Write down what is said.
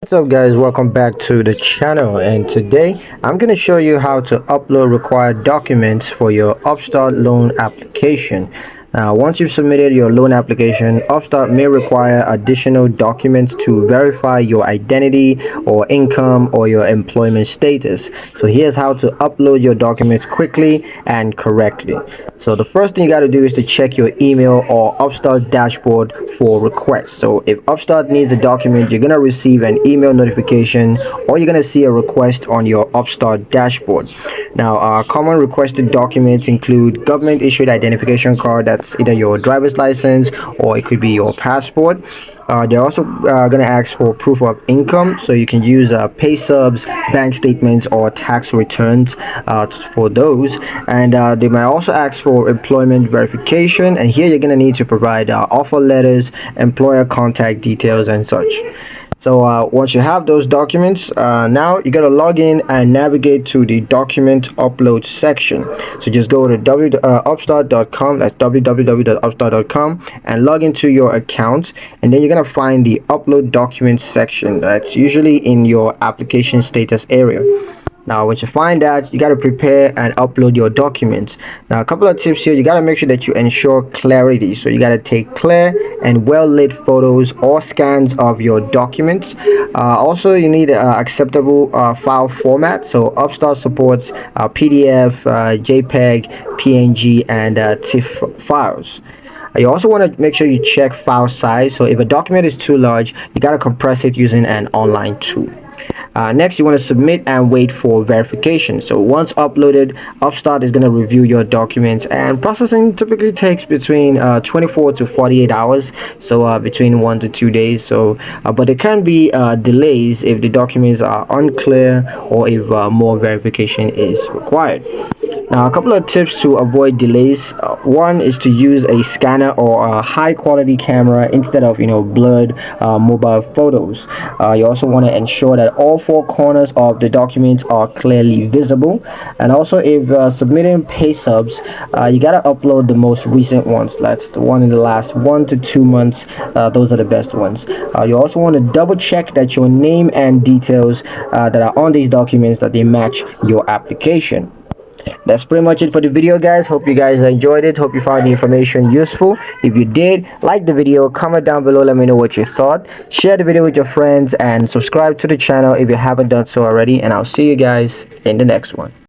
What's up guys, welcome back to the channel, and today I'm going to show you how to upload required documents for your Upstart loan application. Now once you've submitted your loan application, Upstart may require additional documents to verify your identity or income or your employment status. So here's how to upload your documents quickly and correctly. So the first thing you got to do is to check your email or Upstart dashboard for requests. So if Upstart needs a document, you're going to receive an email notification or you're going to see a request on your Upstart dashboard. Now, common requested documents include government issued identification card, that's either your driver's license or it could be your passport. They're also going to ask for proof of income, so you can use pay stubs, bank statements, or tax returns for those. And they might also ask for employment verification, and here you're going to need to provide offer letters, employer contact details, and such. So once you have those documents, now you got to log in and navigate to the document upload section. So just go to upstart.com, that's www.upstart.com, and log into your account, and then you're going to find the upload documents section. That's usually in your application status area. Now once you find that, you got to prepare and upload your documents. Now a couple of tips here: you got to make sure that you ensure clarity, so you got to take clear and well lit photos or scans of your documents. Also you need acceptable file format, so Upstart supports PDF, JPEG, PNG, and TIFF files. You also want to make sure you check file size, so if a document is too large, you got to compress it using an online tool. Next, you want to submit and wait for verification. So once uploaded, Upstart is going to review your documents, and processing typically takes between 24 to 48 hours, so between 1 to 2 days. So but there can be delays if the documents are unclear or if more verification is required. Now, a couple of tips to avoid delays. One is to use a scanner or a high quality camera instead of blurred mobile photos. You also want to ensure that all four corners of the documents are clearly visible. And also, if submitting pay stubs, you gotta upload the most recent ones. That's the one in the last 1 to 2 months. Those are the best ones. You also want to double check that your name and details that are on these documents, that they match your application. That's pretty much it for the video, guys. Hope you guys enjoyed it. Hope you found the information useful. If you did, like the video, comment down below, let me know what you thought. Share the video with your friends and subscribe to the channel if you haven't done so already, and I'll see you guys in the next one.